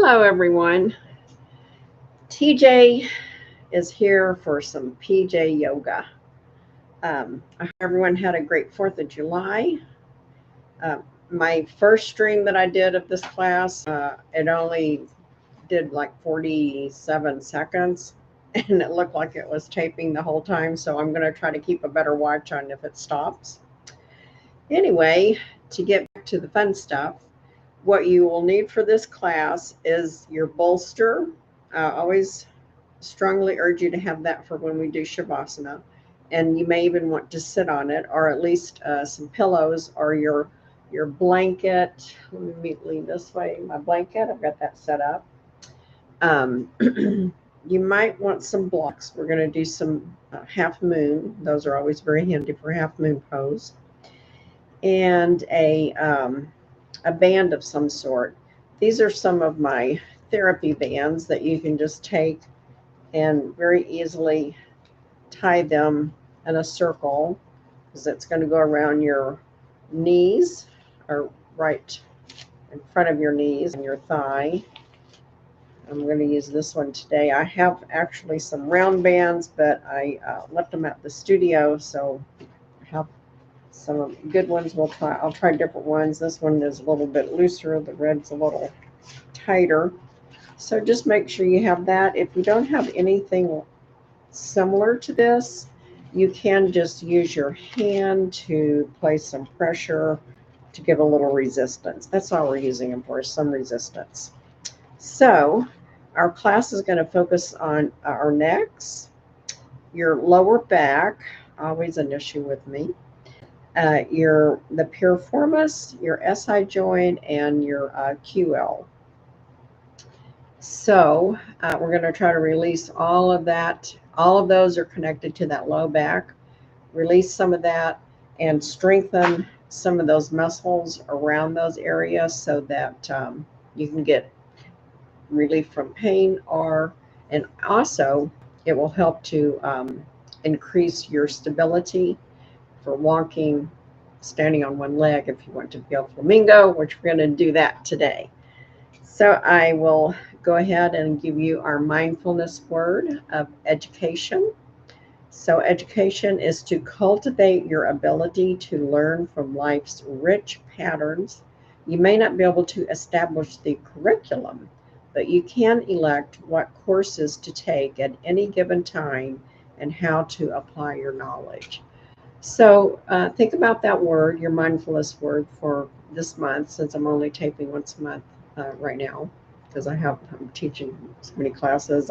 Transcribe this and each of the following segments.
Hello, everyone. TJ is here for some PJ yoga. I hope everyone had a great 4th of July. My first stream that I did of this class, it only did like 47 seconds, and it looked like it was taping the whole time, so I'm going to try to keep a better watch on if it stops. Anyway, to get back to the fun stuff, what you will need for this class is your bolster. Always strongly urge you to have that for when we do Shavasana. And you may even want to sit on it, or at least some pillows or your blanket. Let me lean this way. My blanket, I've got that set up. You might want some blocks. We're going to do some half moon. Those are always very handy for half moon pose. And a band of some sort. These are some of my therapy bands that you can just take and very easily tie them in a circle, because it's going to go around your knees, or right in front of your knees and your thigh. I'm going to use this one today. I have actually some round bands, but I left them at the studio, so I have some good ones. I'll try different ones. This one is a little bit looser. The red's a little tighter. So just make sure you have that. If you don't have anything similar to this, you can just use your hand to place some pressure to give a little resistance. That's all we're using them for, some resistance. So our class is going to focus on our necks, your lower back, always an issue with me, the piriformis, your SI joint, and your QL. So we're going to try to release all of that. All of those are connected to that low back. Release some of that and strengthen some of those muscles around those areas so that you can get relief from pain, and also it will help to increase your stability for walking, standing on one leg if you want to be a flamingo, which we're going to do that today. So I will go ahead and give you our mindfulness word of education. So education is to cultivate your ability to learn from life's rich patterns. You may not be able to establish the curriculum, but you can elect what courses to take at any given time and how to apply your knowledge. So think about that word, your mindfulness word for this month, since I'm only taping once a month right now, because I'm teaching so many classes.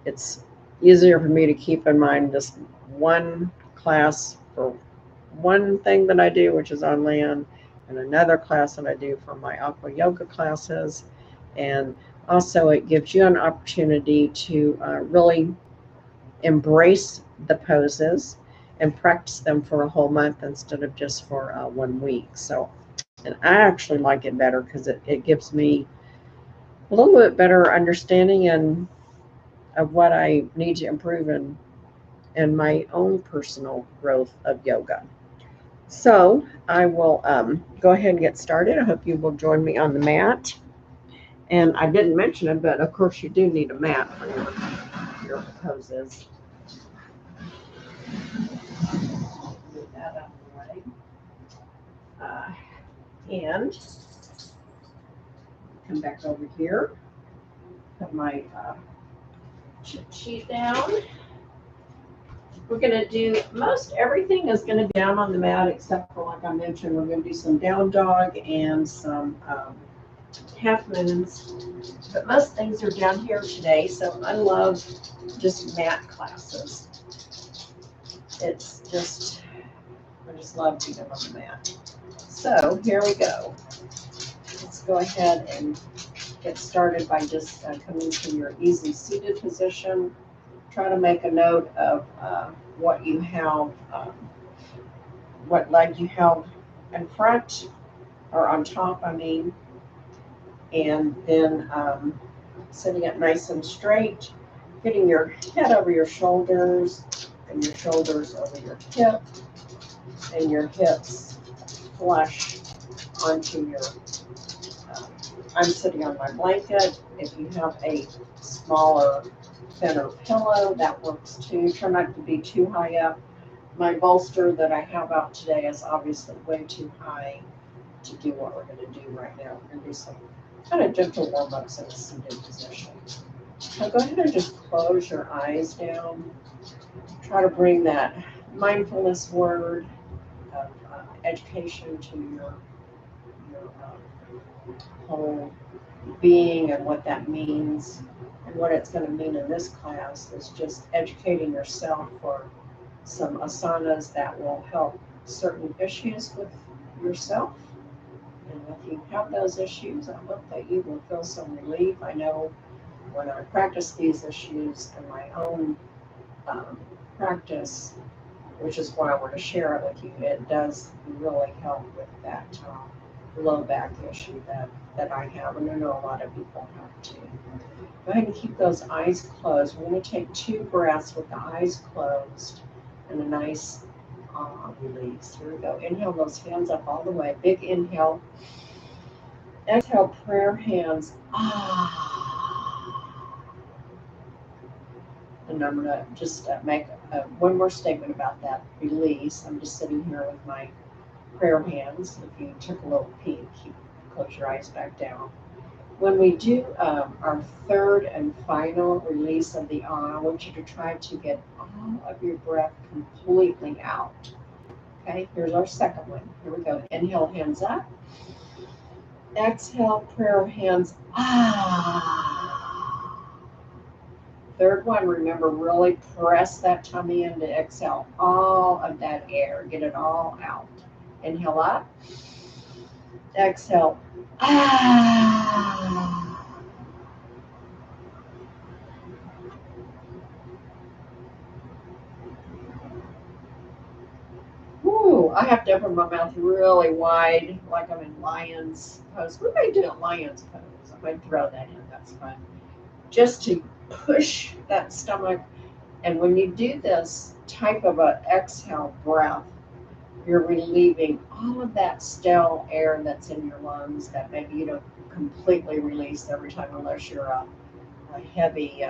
It's easier for me to keep in mind just one class for one thing that I do, which is on land, and another class that I do for my aqua yoga classes. And also it gives you an opportunity to really embrace the poses and practice them for a whole month instead of just for 1 week. So, and I actually like it better because it gives me a little bit better understanding of what I need to improve in my own personal growth of yoga. So I will go ahead and get started. I hope you will join me on the mat. And I didn't mention it, but of course you do need a mat for your poses. Move that out of the way. And come back over here. Put my cheat sheet down. We're going to do most everything is going to be down on the mat, except for, like I mentioned, we're going to do some down dog and some half moons. But most things are down here today, so I love just mat classes. It's just, I just love being on the mat. So here we go. Let's go ahead and get started by just coming to your easy seated position. Try to make a note of what you have, what leg you have in front or on top, I mean, and then sitting up nice and straight, getting your head over your shoulders and your shoulders over your hip and your hips flush onto your I'm sitting on my blanket. If you have a smaller, thinner pillow, that works too. Try not to be too high up. My bolster that I have out today is obviously way too high to do what we're going to do right now. We're going to do some kind of gentle warm-ups in a seated position. Now go ahead and just close your eyes down. Try to bring that mindfulness word of education to your whole being and what that means. And what it's going to mean in this class is just educating yourself for some asanas that will help certain issues with yourself. And if you have those issues, I hope that you will feel some relief. I know when I practice these issues in my own practice, which is why I want to share it with you, it does really help with that low back issue that I have, and I know a lot of people have too. Go ahead and keep those eyes closed. We're going to take 2 breaths with the eyes closed and a nice release. Here we go. Inhale those hands up all the way. Big inhale. Exhale, prayer hands. And I'm going to just make one more statement about that release. I'm just sitting here with my prayer hands. If you took a little peek, close your eyes back down. When we do our third and final release of the I want you to try to get all of your breath completely out. Okay, here's our second one. Here we go. Inhale, hands up. Exhale, prayer hands. Third one, remember, really press that tummy in to exhale all of that air. Get it all out. Inhale up. Exhale. Woo, I have to open my mouth really wide, like I'm in lion's pose. We may do a lion's pose. I might throw that in. That's fun. Just to push that stomach. And when you do this type of an exhale breath, you're relieving all of that stale air that's in your lungs that maybe you don't completely release every time unless you're a heavy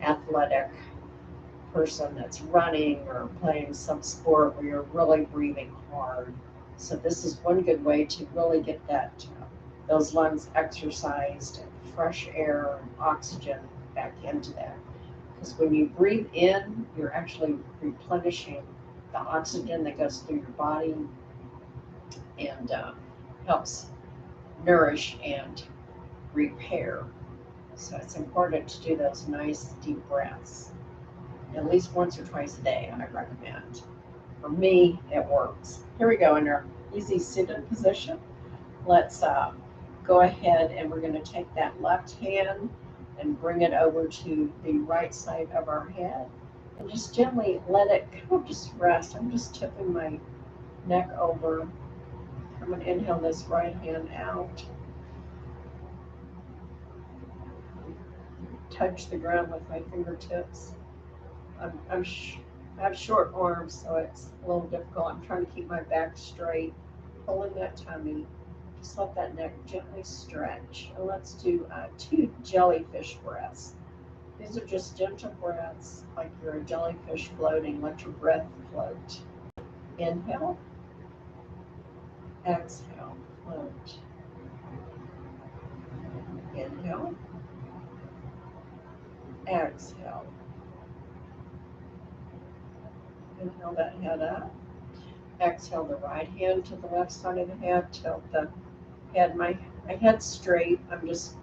athletic person that's running or playing some sport where you're really breathing hard. So this is one good way to really get that those lungs exercised and fresh air and oxygen back into that. Because when you breathe in, you're actually replenishing the oxygen that goes through your body and helps nourish and repair. So it's important to do those nice deep breaths. At least once or twice a day, I recommend. For me, it works. Here we go in our easy seated position. Let's go ahead and we're going to take that left hand and bring it over to the right side of our head and just gently let it kind of just rest. I'm just tipping my neck over. I'm going to inhale this right hand out. Touch the ground with my fingertips. I have short arms, so it's a little difficult. I'm trying to keep my back straight, pulling that tummy. Just let that neck gently stretch. And let's do 2 jellyfish breaths. These are just gentle breaths, like you're a jellyfish floating. Let your breath float. Inhale. Exhale. Float. Inhale. Exhale. Inhale that head up. Exhale the right hand to the left side of the head. Tilt the head, my head's straight. I'm just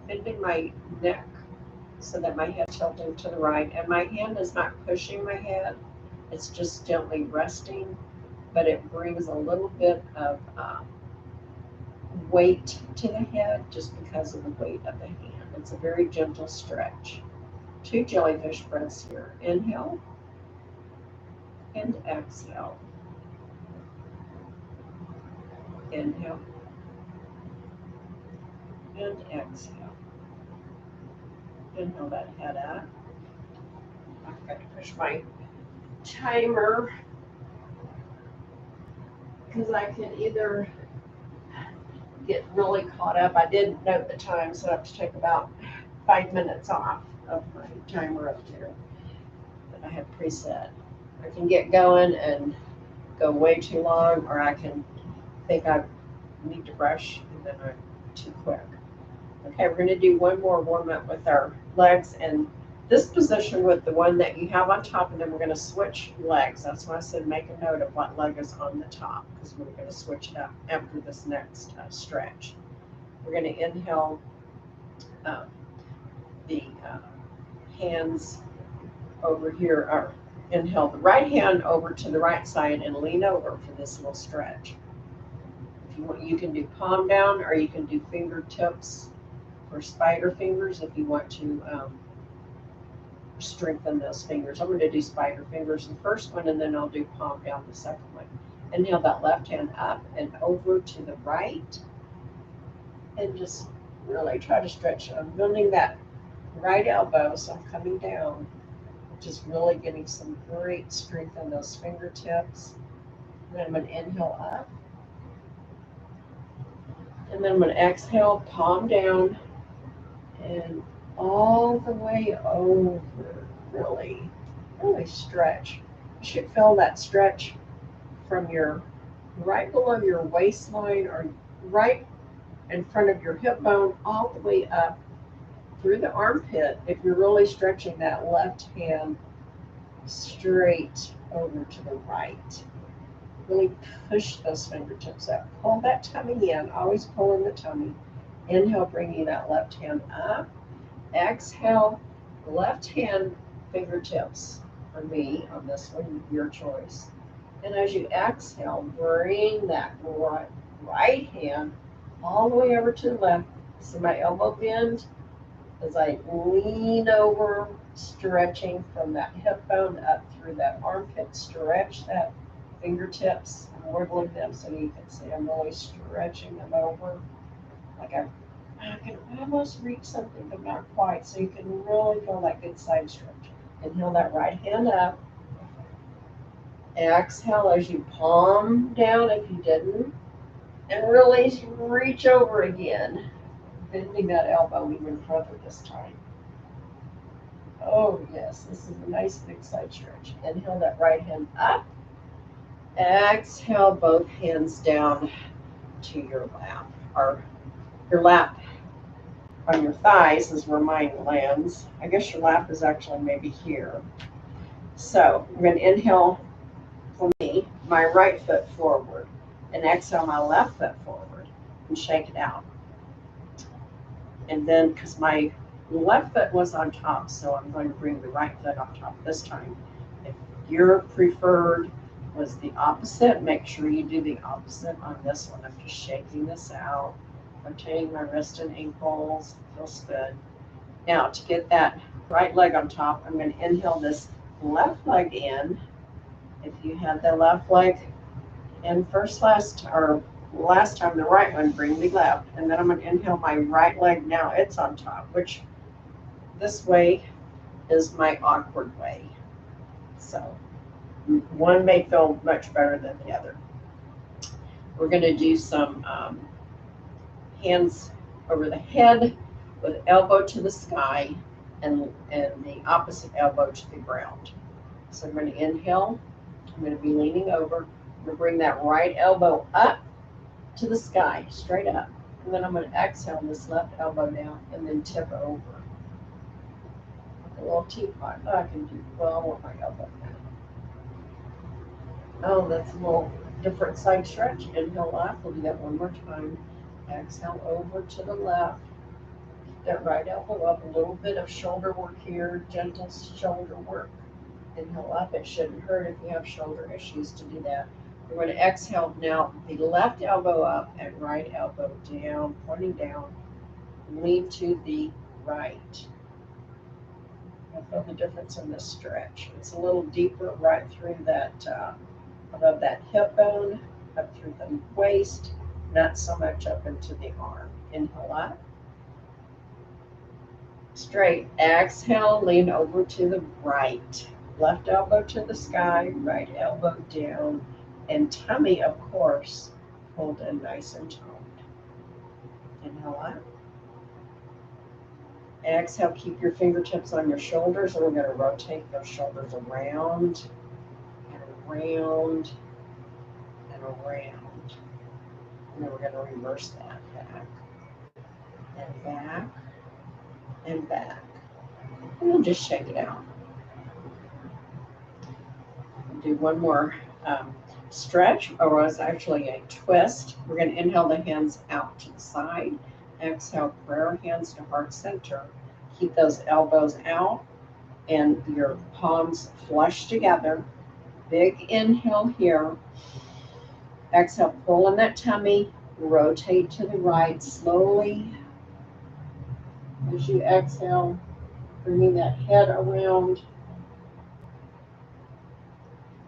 bending my neck so that my head tilting to the right. And my hand is not pushing my head. It's just gently resting, but it brings a little bit of weight to the head just because of the weight of the hand. It's a very gentle stretch. 2 jellyfish breaths here. Inhale and exhale. Inhale and exhale. Inhale that head up. I've got to push my timer because I can either get really caught up. I did note the time, so I have to take about 5 minutes off of my timer up there that I have preset. I can get going and go way too long, or I can think I need to brush and then I'm too quick. Okay, we're going to do one more warm up with our legs and this position with the one that you have on top, and then we're going to switch legs. That's why I said make a note of what leg is on the top, because we're going to switch it up after this next stretch. We're going to inhale the hands over here, or inhale the right hand over to the right side and lean over for this little stretch. If you want, you can do palm down, or you can do fingertips or spider fingers if you want to strengthen those fingers. I'm going to do spider fingers the first one, and then I'll do palm down the second one. Inhale that left hand up and over to the right, and just really try to stretch. I'm building that right elbow, so I'm coming down, just really getting some great strength in those fingertips. And then I'm going to inhale up, and then I'm going to exhale, palm down, and all the way over. Really, really stretch. You should feel that stretch from your right below your waistline, or right in front of your hip bone, all the way up through the armpit. If you're really stretching that left hand straight over to the right, really push those fingertips up. Pull that tummy in, always pulling the tummy. Inhale, bringing that left hand up. Exhale, left hand fingertips for me on this one, your choice. And as you exhale, bring that right hand all the way over to the left. See my elbow bend as I lean over, stretching from that hip bone up through that armpit. Stretch that fingertips, wiggling them so you can see I'm really stretching them over. Like I can almost reach something, but not quite. So you can really feel that good side stretch. Inhale that right hand up. Exhale as you palm down if you didn't. And really reach over again. Bending that elbow even further this time. Oh yes, this is a nice big side stretch. Inhale that right hand up. Exhale both hands down to your lap, or your lap on your thighs is where mine lands. I guess your lap is actually maybe here. So I'm going to inhale, for me, my right foot forward, and exhale my left foot forward and shake it out. And then, because my left foot was on top, so I'm going to bring the right foot on top this time. If your preferred was the opposite, make sure you do the opposite on this one. I'm just shaking this out, rotating my wrist and ankles. Feels good. Now, to get that right leg on top, I'm going to inhale this left leg in. If you had the left leg in last time, the right one, bring the left. And then I'm going to inhale my right leg. Now it's on top, which this way is my awkward way. So one may feel much better than the other. We're going to do some hands over the head with elbow to the sky and the opposite elbow to the ground. So I'm going to inhale. I'm going to be leaning over. I'm going to bring that right elbow up to the sky, straight up. And then I'm going to exhale this left elbow down and then tip over. Like a little teapot. Oh, I can do well with my elbow down. Oh, that's a little different side stretch. Inhale left. We'll do that one more time. Exhale over to the left. Keep that right elbow up. A little bit of shoulder work here, gentle shoulder work. Inhale up. It shouldn't hurt if you have shoulder issues to do that. We're going to exhale now, the left elbow up and right elbow down, pointing down. Lean to the right. I feel the difference in this stretch. It's a little deeper right through that, above that hip bone, up through the waist, not so much up into the arm. Inhale up. Straight. Exhale, lean over to the right. Left elbow to the sky, right elbow down, and tummy, of course, pulled in nice and toned. Inhale up. Exhale, keep your fingertips on your shoulders, and we're going to rotate those shoulders around and around and around. And then we're going to reverse that back and back and back. And we'll just shake it out. We'll do one more stretch, or it's actually a twist. We're going to inhale the hands out to the side. Exhale, prayer hands to heart center. Keep those elbows out and your palms flush together. Big inhale here. Exhale, pull in that tummy. Rotate to the right slowly. As you exhale, bringing that head around.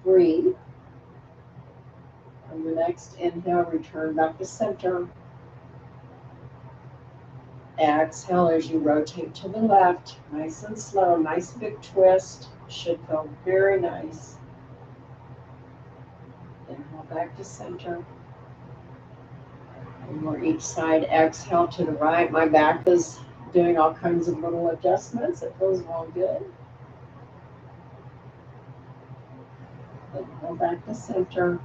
Breathe. On the next inhale, return back to center. Exhale as you rotate to the left, nice and slow, nice big twist. Should feel very nice. Inhale back to center. And we're each side. Exhale to the right. My back is doing all kinds of little adjustments. It feels all good. Inhale back to center.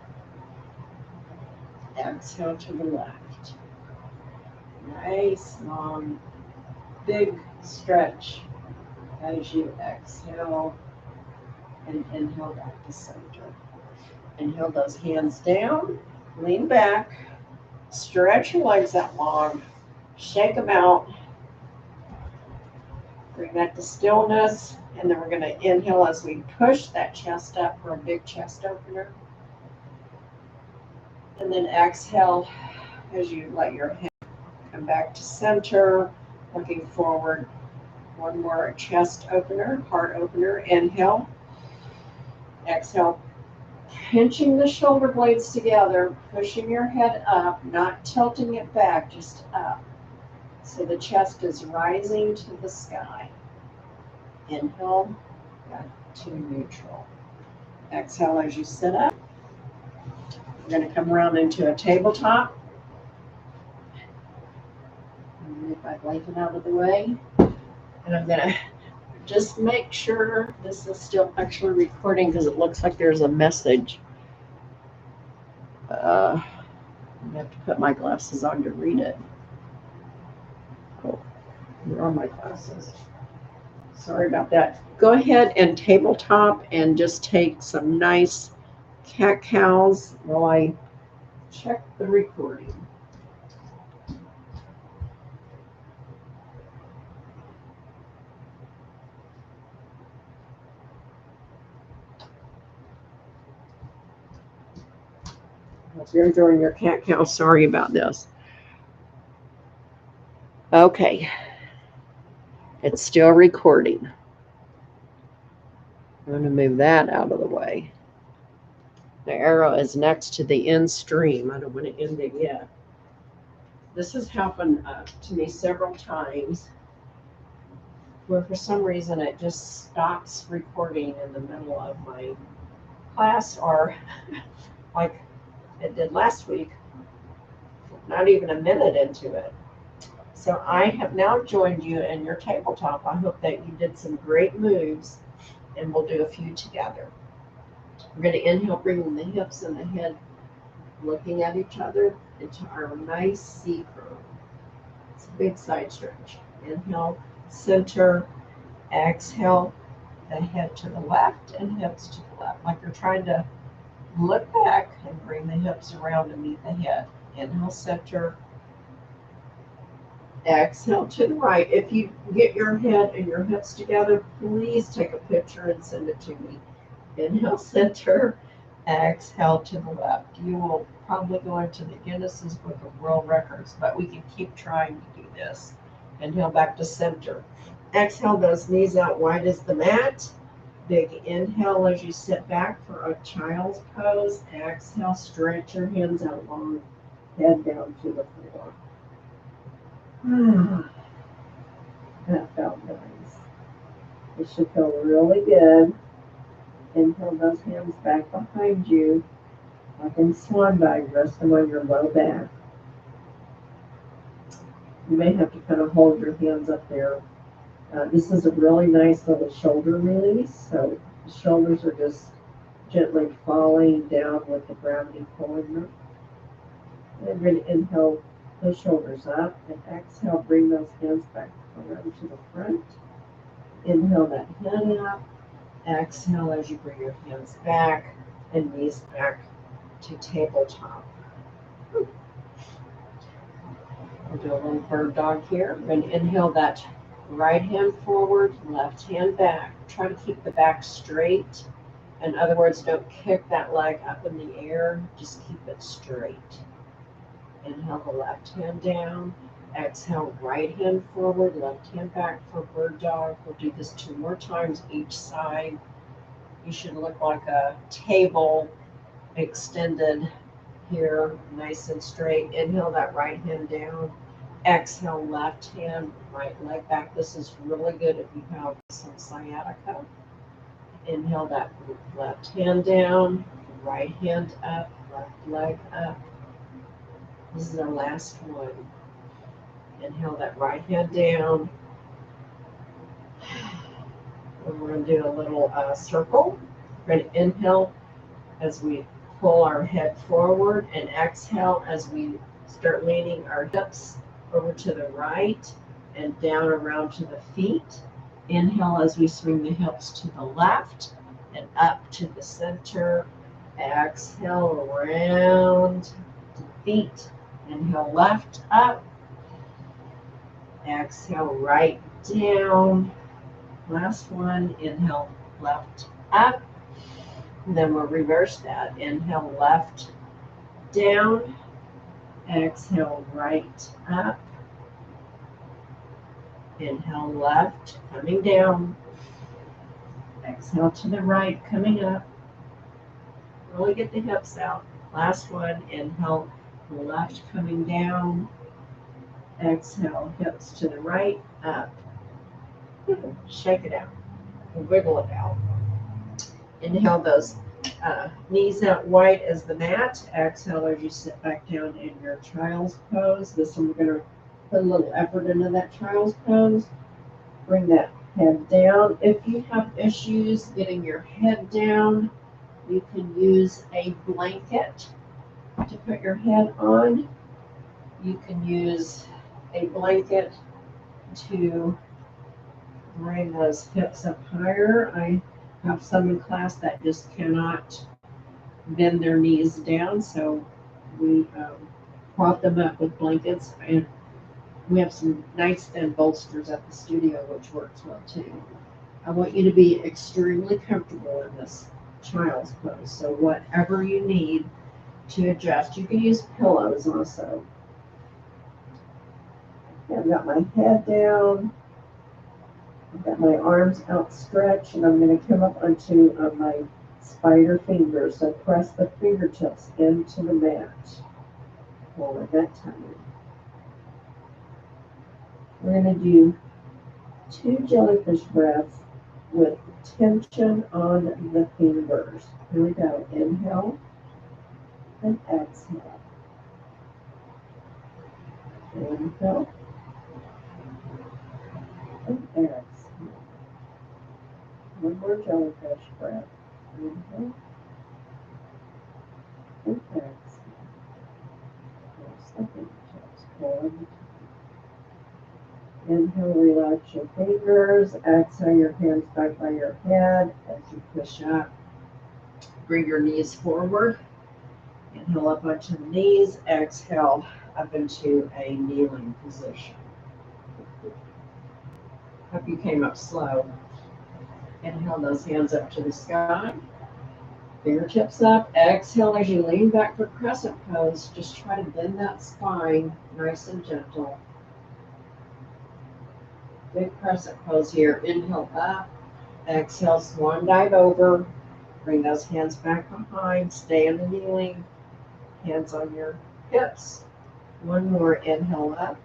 Exhale to the left. Nice, long, big stretch as you exhale and inhale back to center. Inhale those hands down, lean back, stretch your legs out long, shake them out, bring that to stillness, and then we're going to inhale as we push that chest up for a big chest opener. And then exhale as you let your head come back to center, looking forward. One more chest opener, heart opener. Inhale. Exhale. Pinching the shoulder blades together, pushing your head up, not tilting it back, just up. So the chest is rising to the sky. Inhale, back to neutral. Exhale as you sit up. We're going to come around into a tabletop. Move my blanket out of the way. And I'm going to just make sure this is still actually recording because it looks like there's a message. I have to put my glasses on to read it. Oh, where are my glasses? Sorry about that. Go ahead and tabletop and just take some nice cat-cows while I check the recording. If you're enjoying your cat-cow, sorry about this. Okay. It's still recording. I'm going to move that out of the way. The arrow is next to the end stream. I don't want to end it yet. This has happened to me several times where for some reason it just stops recording in the middle of my class, or like it did last week, not even a minute into it. So I have now joined you in your tabletop. I hope that you did some great moves, and we'll do a few together. We're going to inhale, bringing the hips and the head looking at each other into our nice C curve. It's a big side stretch. Inhale, center, exhale, the head to the left and hips to the left, like you're trying to look back and bring the hips around and meet the head. Inhale, center. Exhale to the right. If you get your head and your hips together, please take a picture and send it to me. Inhale, center. Exhale to the left. You will probably go into the Guinness's Book of World Records, but we can keep trying to do this. Inhale back to center. Exhale those knees out wide as the mat. Big inhale as you sit back for a child's pose. Exhale, stretch your hands out long, head down to the floor. That felt nice. It should feel really good. Inhale those hands back behind you, like in swan dive, resting on your low back. You may have to kind of hold your hands up there. This is a really nice little shoulder release. So the shoulders are just gently falling down with the gravity pulling them. And we're going to inhale the shoulders up and exhale, bring those hands back around to the front. Inhale that head up. Exhale as you bring your hands back and knees back to tabletop. We'll do a little bird dog here. We're going to inhale that right hand forward, left hand back. Try to keep the back straight. In other words, don't kick that leg up in the air. Just keep it straight. Inhale the left hand down. Exhale, right hand forward, left hand back for bird dog. We'll do this 2 more times each side. You should look like a table extended here, nice and straight. Inhale that right hand down. Exhale, left hand, right leg back. This is really good if you have some sciatica. Inhale that left hand down, right hand up, left leg up. This is our last one. Inhale that right hand down. And we're going to do a little circle. We're going to inhale as we pull our head forward and exhale as we start leaning our hips over to the right and down around to the feet. Inhale as we swing the hips to the left and up to the center. Exhale around to the feet. Inhale left up. Exhale right down. Last one. Inhale left up. And then we'll reverse that. Inhale left down. Exhale right up. Inhale left, coming down. Exhale to the right, coming up. Really get the hips out. Last one. Inhale left, coming down. Exhale, hips to the right, up. Shake it out. Wiggle it out. Inhale those knees out wide as the mat. Exhale as you sit back down in your child's pose. This one we're going to put a little effort into that child's pose. Bring that head down. If you have issues getting your head down, you can use a blanket to put your head on. You can use a blanket to bring those hips up higher. I have some in class that just cannot bend their knees down, so we prop them up with blankets, and we have some nice thin bolsters at the studio, which works well too. I want you to be extremely comfortable in this child's pose, so whatever you need to adjust. You can use pillows also. Okay, I've got my head down. I've got my arms outstretched, and I'm going to come up onto my spider fingers. So press the fingertips into the mat. Hold it that time. We're going to do 2 jellyfish breaths with tension on the fingers. Here we go. Inhale and exhale. Inhale and exhale. One more jellyfish breath. Inhale and exhale. Press the fingertips forward. Inhale, relax your fingers. Exhale, your hands back by your head as you push up. Bring your knees forward. Inhale up onto the knees. Exhale up into a kneeling position. Hope you came up slow. Inhale those hands up to the sky. Fingertips up. Exhale as you lean back for crescent pose. Just try to bend that spine nice and gentle. Big crescent pose here. Inhale up. Exhale, swan dive over. Bring those hands back behind. Stay in the kneeling. Hands on your hips. One more. Inhale up.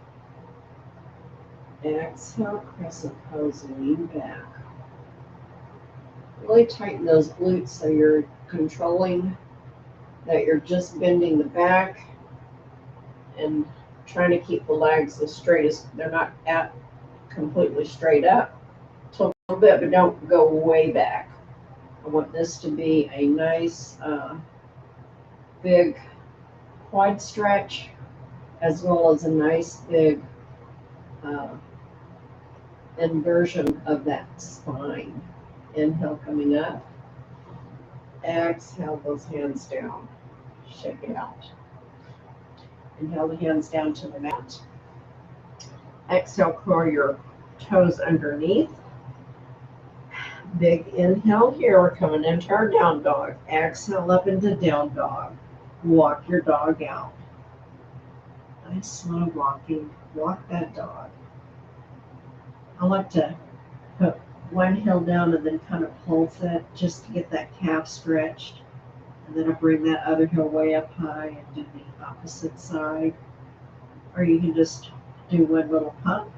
Exhale, crescent pose. Lean back. Really tighten those glutes so you're controlling that you're just bending the back and trying to keep the legs as straight as they're not at completely straight up. Tilt a little bit, but don't go way back. I want this to be a nice, big, wide stretch, as well as a nice big inversion of that spine. Inhale coming up. Exhale those hands down. Shake it out. Inhale the hands down to the mat. Exhale, curl your toes underneath. Big inhale here. We're coming into our down dog. Exhale up into down dog. Walk your dog out. Nice slow walking. Walk that dog. I like to put one heel down and then kind of pulse it just to get that calf stretched. And then I bring that other heel way up high and do the opposite side. Or you can just do one little pump.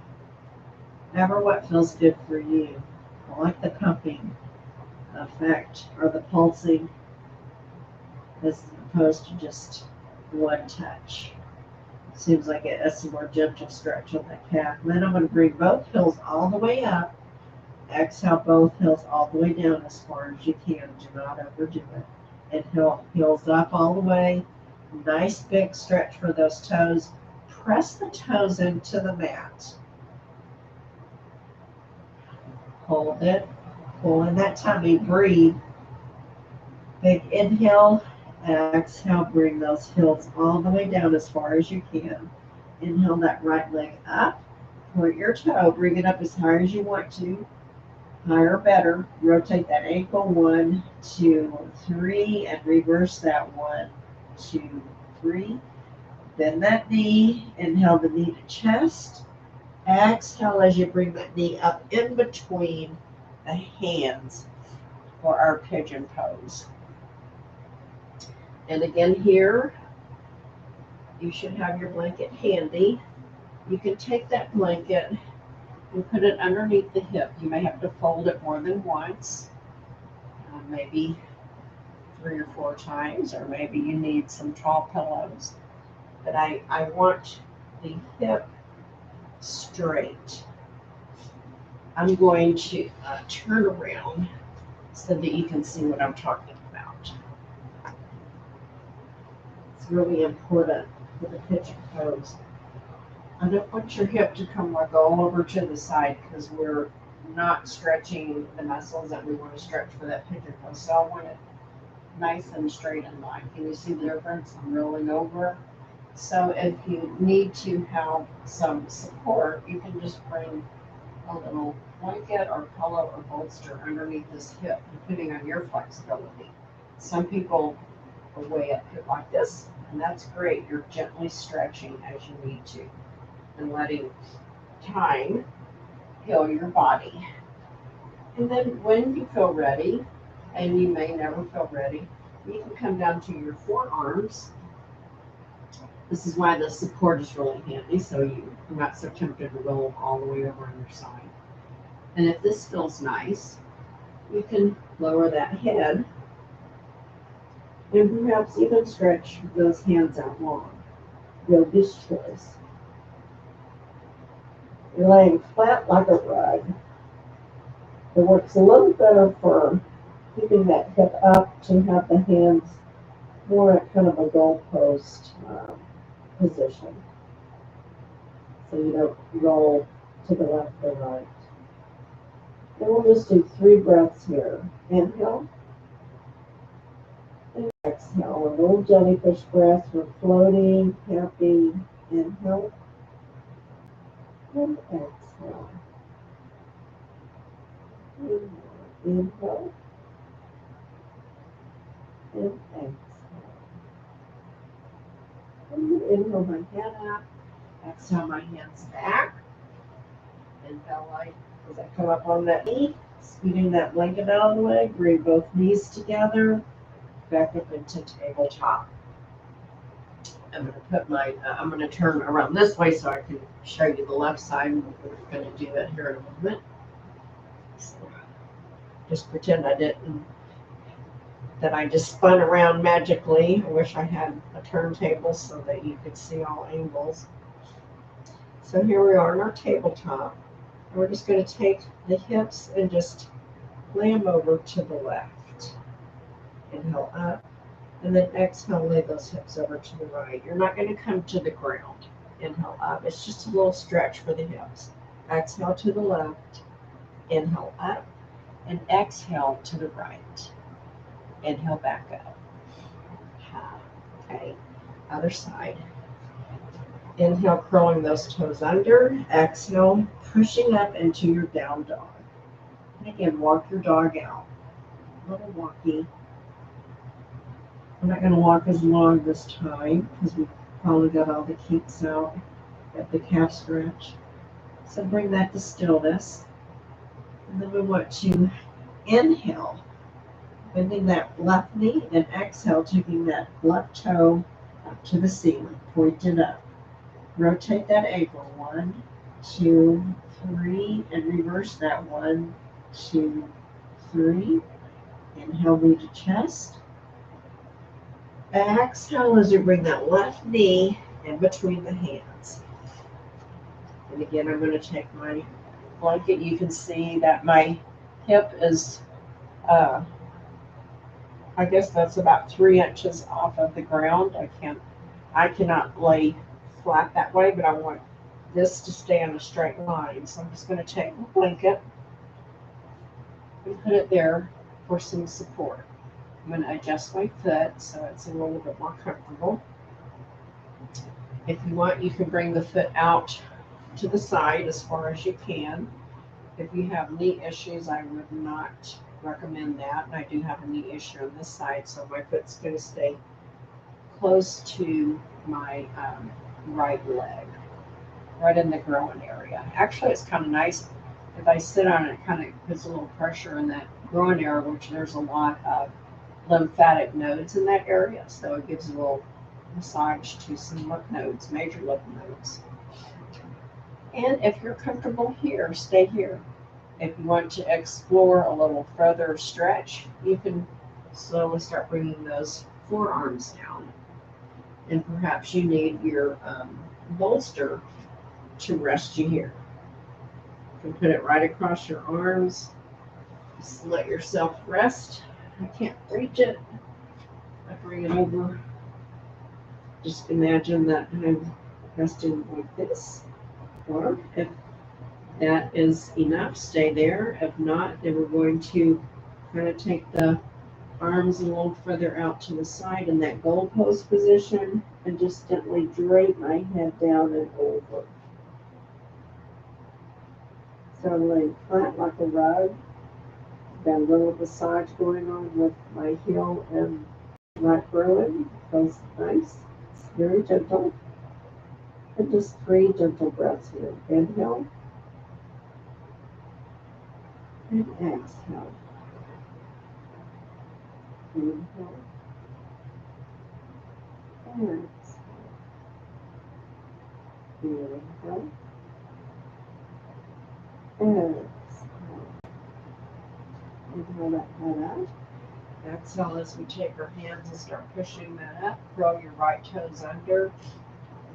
However, what feels good for you. I like the pumping effect or the pulsing as opposed to just one touch. Seems like it's a more gentle stretch on that calf. And then I'm going to bring both heels all the way up. Exhale both heels all the way down as far as you can. Do not overdo it. Inhale, heels up all the way. Nice big stretch for those toes. Press the toes into the mat. Hold it. Pull in that tummy. Breathe. Big inhale. Exhale, bring those heels all the way down as far as you can. Inhale that right leg up. Point your toe. Bring it up as high as you want to. Higher, better. Rotate that ankle. 1, 2, 3. And reverse that. 1, 2, 3. Bend that knee. Inhale the knee to chest. Exhale as you bring that knee up in between the hands for our pigeon pose. And again here, you should have your blanket handy. You can take that blanket and put it underneath the hip. You may have to fold it more than once, maybe 3 or 4 times, or maybe you need some tall pillows. But I want the hip straight. I'm going to turn around so that you can see what I'm talking about. It's really important for the pigeon pose. I don't want your hip to come like all over to the side because we're not stretching the muscles that we want to stretch for that pigeon pose. So I want it nice and straight and line. Can you see the difference? I'm rolling over. So if you need to have some support, you can just bring a little blanket or pillow or bolster underneath this hip, depending on your flexibility. Some people are way up here like this, and that's great. You're gently stretching as you need to and letting time heal your body. And then when you feel ready, and you may never feel ready, you can come down to your forearms. This is why the support is really handy, so you're not so tempted to roll all the way over on your side. And if this feels nice, you can lower that head and perhaps even stretch those hands out long. Your distress. You're laying flat like a rug. It works a little better for keeping that hip up to have the hands more at kind of a goalpost position. So you don't roll to the left or right. And we'll just do 3 breaths here. Inhale. And exhale. A little jellyfish breath. We're floating, happy. Inhale. And exhale. Inhale. And exhale. And inhale my head up. Exhale my hands back. Inhale light as I come up on that knee. Scooting that blanket out of the way. Bring both knees together. Back up into tabletop. I'm going to turn around this way so I can show you the left side. We're going to do that here in a moment. So just pretend that I just spun around magically. I wish I had a turntable so that you could see all angles. So here we are on our tabletop. And we're just going to take the hips and just lay them over to the left. Inhale up. And then exhale, lay those hips over to the right. You're not going to come to the ground. Inhale up. It's just a little stretch for the hips. Exhale to the left. Inhale up. And exhale to the right. Inhale back up. Okay. Other side. Inhale, curling those toes under. Exhale, pushing up into your down dog. And again, walk your dog out. A little walky. I'm not going to walk as long this time because we've probably got all the kinks out. Got the calf stretch. So bring that to stillness. And then we want to inhale, bending that left knee, and exhale, taking that left toe up to the ceiling, pointed up. Rotate that ankle. 1, 2, 3, and reverse that. 1, 2, 3. Inhale, knee to chest. Exhale as you bring that left knee in between the hands. And again, I'm going to take my blanket. You can see that my hip is, I guess that's about 3 inches off of the ground. I cannot lay flat that way, but I want this to stay on a straight line. So I'm just going to take my blanket and put it there for some support. I'm going to adjust my foot so it's a little bit more comfortable. If you want, you can bring the foot out to the side as far as you can. If you have knee issues, I would not recommend that. And I do have a knee issue on this side, so my foot's going to stay close to my right leg, right in the groin area. Actually, it's kind of nice if I sit on it, it kind of puts a little pressure in that groin area, which there's a lot of lymphatic nodes in that area. So it gives a little massage to some lymph nodes, major lymph nodes. And if you're comfortable here, stay here. If you want to explore a little further stretch, you can slowly start bringing those forearms down. And perhaps you need your bolster to rest you here. You can put it right across your arms. Just let yourself rest. I can't reach it. I bring it over. Just imagine that I'm resting like this. Or if that is enough, stay there. If not, then we're going to kind of take the arms a little further out to the side in that goalpost position and just gently drape my head down and over. So I'm laying flat like a rug. Got a little massage going on with my heel and right groin. Feels nice. It's very gentle. And just 3 gentle breaths here. Inhale. And exhale. Inhale. And exhale. Inhale. And exhale. Inhale that head out. Exhale as we take our hands and start pushing that up. Curl your right toes under.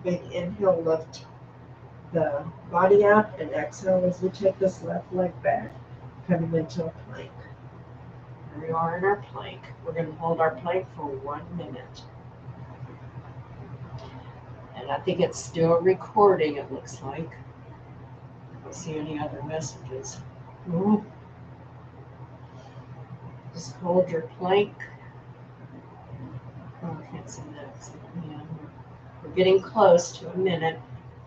Big inhale, lift the body up, and exhale as we take this left leg back, coming into a plank. Here we are in our plank. We're going to hold our plank for 1 minute. And I think it's still recording, it looks like. I don't see any other messages. Just hold your plank. Oh, I can't see that. Yeah, we're getting close to a minute.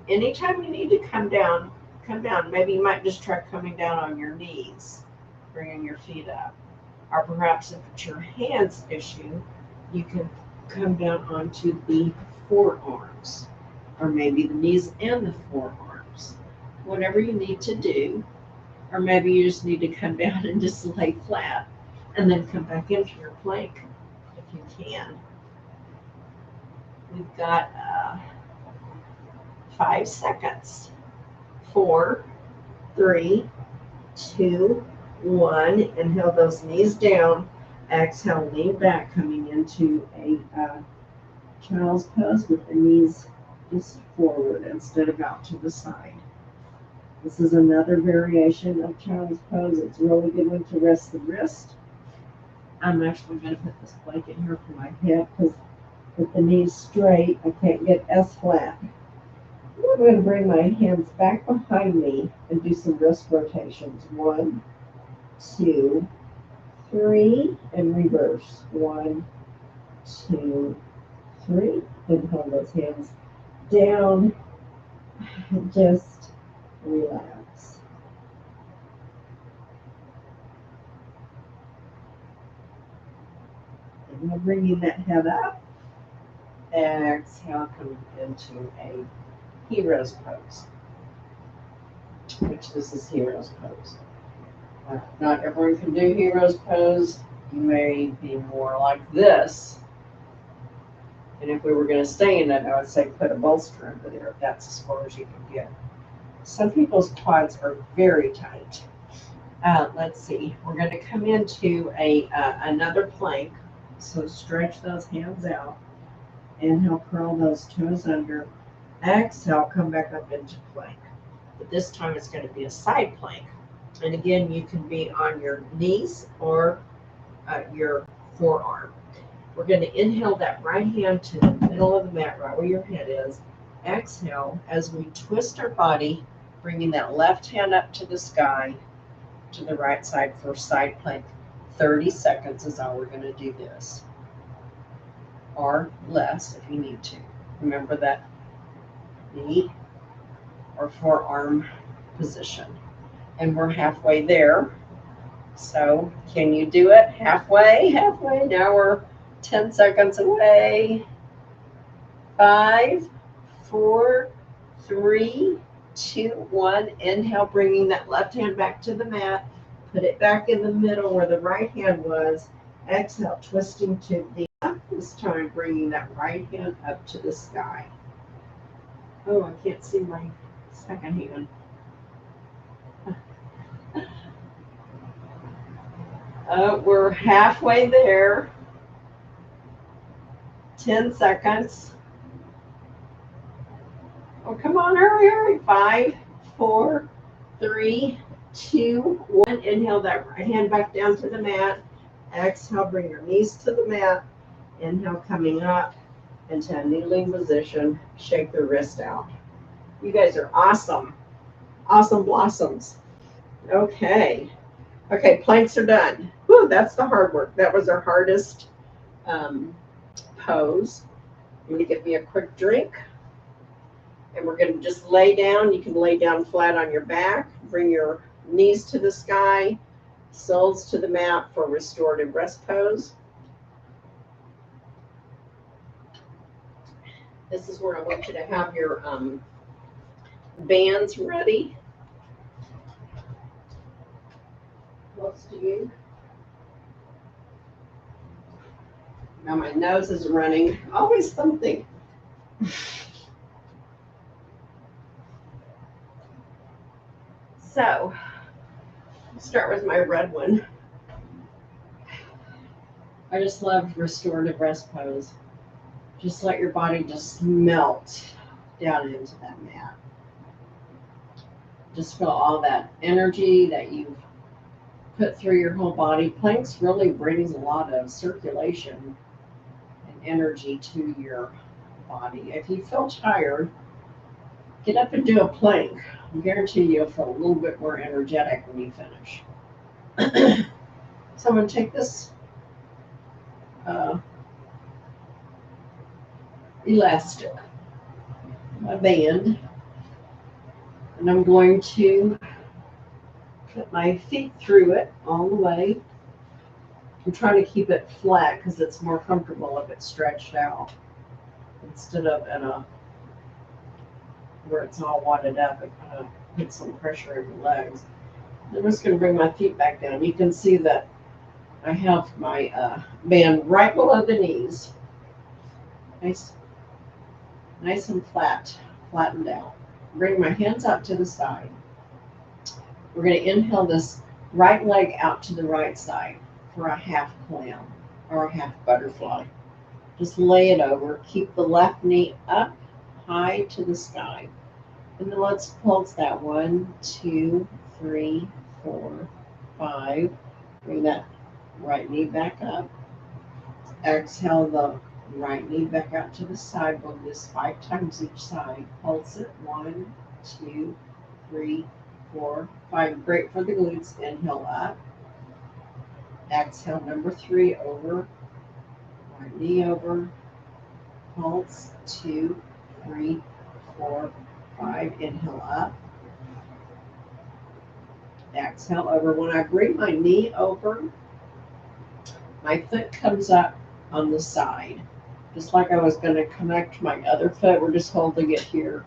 Anytime you need to come down, come down. Maybe you might just try coming down on your knees, bringing your feet up. Or perhaps if it's your hands issue, you can come down onto the forearms, or maybe the knees and the forearms. Whatever you need to do, or maybe you just need to come down and just lay flat and then come back into your plank if you can. We've got 5 seconds. 4, 3, 2, 1. Inhale those knees down. Exhale, lean back, coming into a child's pose with the knees just forward instead of out to the side. This is another variation of child's pose. It's a really good one to rest the wrist. I'm actually going to put this blanket here for my head because with the knees straight, I can't get S flat. I'm going to bring my hands back behind me and do some wrist rotations. 1, 2, 3, and reverse. 1, 2, 3. And hold those hands down. Just relax. And we're bringing that head up. Exhale, come into a hero's pose, which this is hero's pose. Not everyone can do hero's pose. You may be more like this. And if we were going to stay in it, I would say put a bolster under there if that's as far as you can get. Some people's quads are very tight. Let's see. We're going to come into another plank. So stretch those hands out. Inhale, curl those toes under. Exhale, come back up into plank. But this time it's going to be a side plank. And again, you can be on your knees or your forearm. We're going to inhale that right hand to the middle of the mat, right where your head is. Exhale as we twist our body, bringing that left hand up to the sky, to the right side for side plank. 30 seconds is all we're going to do this, or less if you need to. Remember that knee or forearm position. And we're halfway there. So can you do it? Halfway, halfway. Now we're 10 seconds away. 5, 4, 3, 2, 1. Inhale, bringing that left hand back to the mat. Put it back in the middle where the right hand was. Exhale, twisting to the left this time, bringing that right hand up to the sky. Oh, I can't see my second hand. We're halfway there. 10 seconds. Oh, come on, hurry, hurry. 5, 4, 3, 2, 1. Inhale that right hand back down to the mat. Exhale, bring your knees to the mat. Inhale, coming up into a kneeling position. Shake the wrist out. You guys are awesome. Awesome blossoms. Okay. Okay, planks are done. Whew, that's the hard work. That was our hardest pose. I'm going to get me a quick drink. And we're going to just lay down. You can lay down flat on your back. Bring your knees to the sky. Soles to the mat for restorative rest pose. This is where I want you to have your bands ready. Close to you. Now my nose is running. Always something. So, start with my red one. I just love restorative rest pose. Just let your body just melt down into that mat. Just feel all that energy that you've put through your whole body. Planks really brings a lot of circulation and energy to your body. If you feel tired, get up and do a plank. I guarantee you'll feel a little bit more energetic when you finish. So I'm going to take this elastic, my band, and I'm going to put my feet through it all the way. I'm trying to keep it flat because it's more comfortable if it's stretched out instead of in a where it's all wadded up. It kind of puts some pressure in the legs. I'm just going to bring my feet back down. You can see that I have my band right below the knees. Nice and flattened out. Bring my hands out to the side. We're going to inhale this right leg out to the right side for a half clam or a half butterfly. Just lay it over. Keep the left knee up high to the sky. And then let's pulse that 1, 2, 3, 4, 5. Bring that right knee back up. Exhale the right knee back out to the side. We'll do this 5 times each side. Pulse it. 1, 2, 3, 4, 5. Great for the glutes. Inhale up. Exhale number 3 over. Right knee over. Pulse. 2, 3, 4, 5. Inhale up. Exhale over. When I bring my knee over, my foot comes up on the side. Just like I was going to connect my other foot, we're just holding it here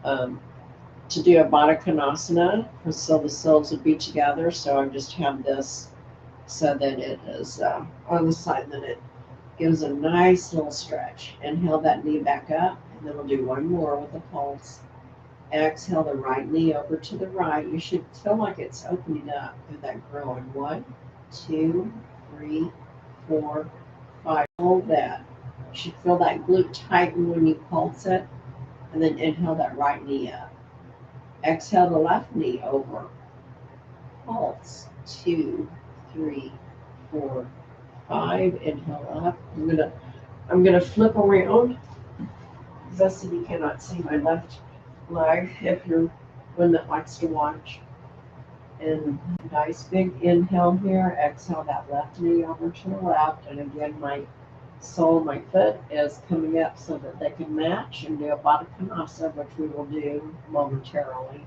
to do a Baddha Konasana, so the soles would be together. So I just have this so that it is on the side, then it gives a nice little stretch. Inhale that knee back up, and then we'll do one more with the pulse. Exhale the right knee over to the right. You should feel like it's opening up through that growing. 1, 2, 3, 4, 5. Hold that. You should feel that glute tighten when you pulse it. And then inhale that right knee up. Exhale the left knee over. Pulse. 2, 3, 4, 5. Inhale up. I'm gonna flip around. Thus you cannot see my left leg if you're one that likes to watch. And nice big inhale here. Exhale that left knee over to the left. And again, my sole of my foot is coming up so that they can match and do a Baddha Konasana, which we will do momentarily.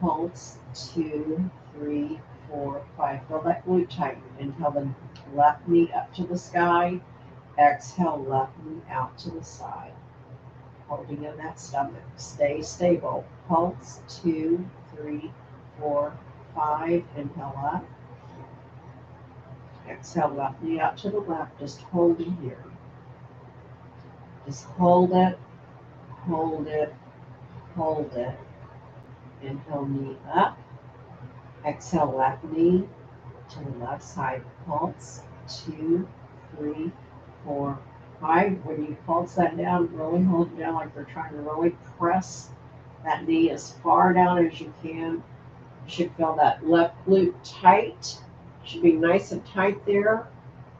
Pulse. 2, 3, 4, 5. Feel that glute tighten. Inhale the left knee up to the sky. Exhale left knee out to the side. Holding in that stomach. Stay stable. Pulse. 2, 3, 4, 5. Inhale up. Exhale left knee out to the left. Just hold it here. Just hold it, hold it, hold it. Inhale knee up. Exhale left knee to the left side. Pulse. 2, 3, 4, 5. When you pulse that down, really hold it down like you're trying to really press that knee as far down as you can. You should feel that left glute tight. Should be nice and tight there.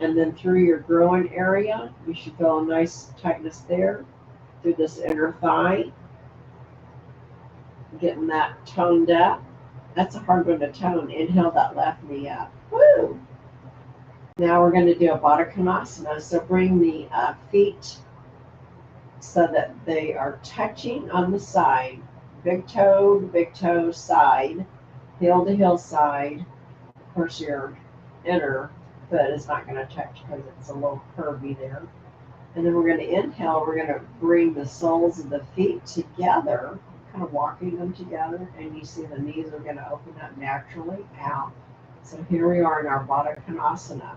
And then through your groin area, you should feel a nice tightness there. Through this inner thigh. Getting that toned up. That's a hard one to tone. Inhale that left knee up. Woo! Now we're going to do a Baddha Konasana. So bring the feet so that they are touching on the side. Big toe to big toe side. Heel to heel side. Of course, your inner foot is not going to touch because it's a little curvy there. And then we're going to inhale. We're going to bring the soles of the feet together, kind of walking them together. And you see the knees are going to open up naturally out. So here we are in our Baddha Konasana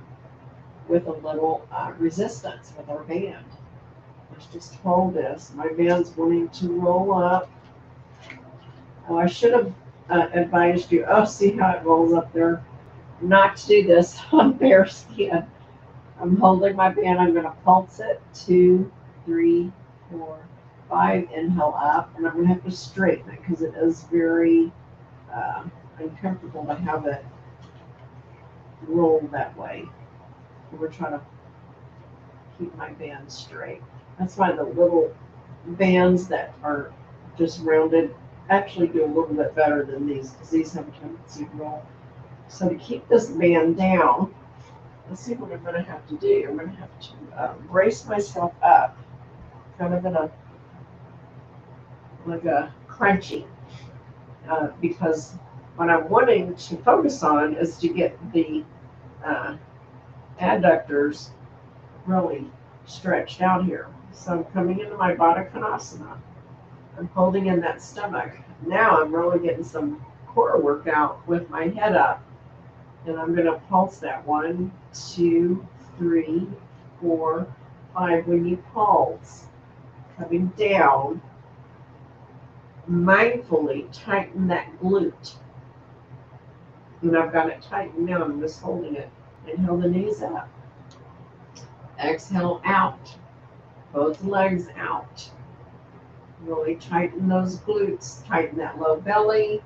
with a little resistance with our band. Let's just hold this. My band's wanting to roll up. Oh, I should have advised you. Oh, see how it rolls up there? Not to do this on bare skin. I'm holding my band. I'm going to pulse it. 2, 3, 4, 5. Inhale up. And I'm going to have to straighten it because it is very uncomfortable to have it roll that way. We're trying to keep my band straight. That's why the little bands that are just rounded actually do a little bit better than these because these have a tendency to roll. So to keep this band down, let's see what I'm going to have to do. I'm going to have to brace myself up, kind of in a like a crunchy, because what I'm wanting to focus on is to get the adductors really stretched out here. So I'm coming into my Baddha Konasana. I'm holding in that stomach. Now I'm really getting some core workout with my head up. And I'm going to pulse that 1, 2, 3, 4, 5. When you pulse, coming down, mindfully tighten that glute. And I've got it tightened now. I'm just holding it. Inhale the knees up. Exhale out. Both legs out. Really tighten those glutes, tighten that low belly.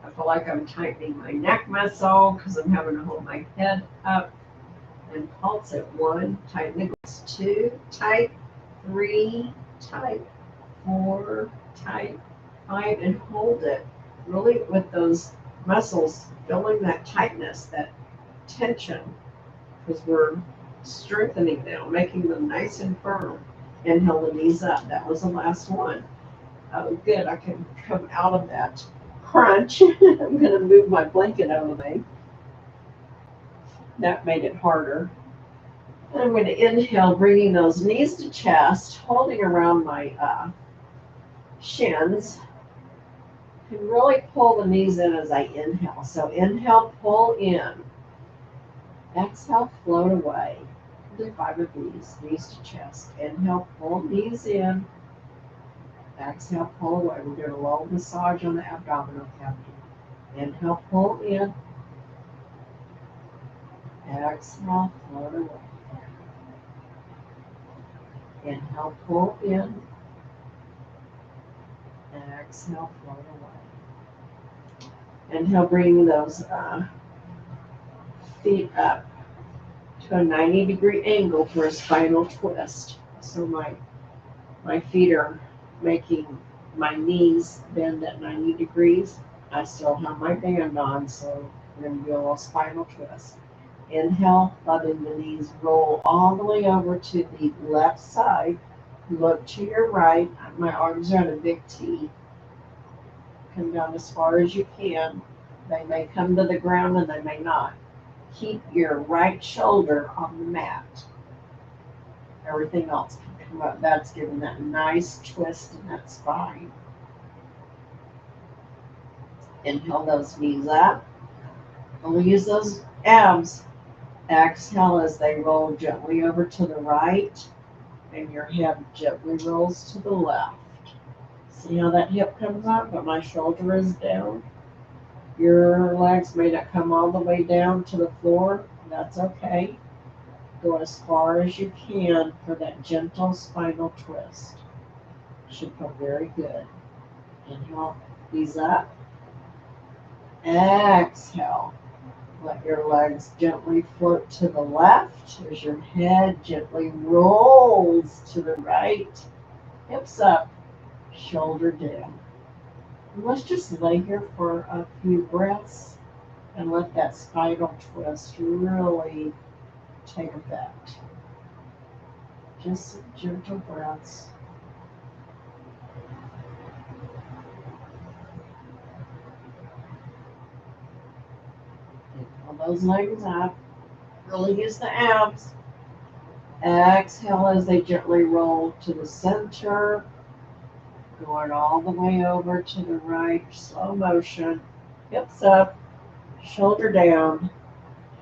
I feel like I'm tightening my neck muscle because I'm having to hold my head up. And pulse at 1, tighten the glutes, 2, tight, 3, tight, 4, tight, 5, and hold it. Really with those muscles feeling that tightness, that tension, because we're strengthening them, making them nice and firm. Inhale the knees up. That was the last one. Oh, good. I can come out of that crunch. I'm going to move my blanket out of the way. That made it harder. And I'm going to inhale, bringing those knees to chest, holding around my shins. And really pull the knees in as I inhale. So inhale, pull in. Exhale, float away. Do 5 of these, knees to chest. Inhale, pull knees in. Exhale, pull away. We're doing a little massage on the abdominal cavity. Inhale, pull in. Exhale, float away. Inhale, pull in. Exhale, float away. Inhale, bring those feet up to a 90-degree angle for a spinal twist. So my feet are making my knees bend at 90 degrees. I still have my band on, so we're going to do a little spinal twist. Inhale, letting the knees roll all the way over to the left side. Look to your right. My arms are on a big T. Come down as far as you can. They may come to the ground and they may not. Keep your right shoulder on the mat. Everything else can come up. That's giving that nice twist in that spine. Inhale those knees up. We'll use those abs. Exhale as they roll gently over to the right, and your head gently rolls to the left. See how that hip comes up, but my shoulder is down? Your legs may not come all the way down to the floor. That's okay. Go as far as you can for that gentle spinal twist. Should feel very good. Inhale, knees up. Exhale. Let your legs gently float to the left as your head gently rolls to the right. Hips up, shoulder down. And let's just lay here for a few breaths and let that spinal twist really take effect. Just some gentle breaths. Pull those legs up. Really use the abs. Exhale as they gently roll to the center. Going all the way over to the right. Slow motion. Hips up. Shoulder down.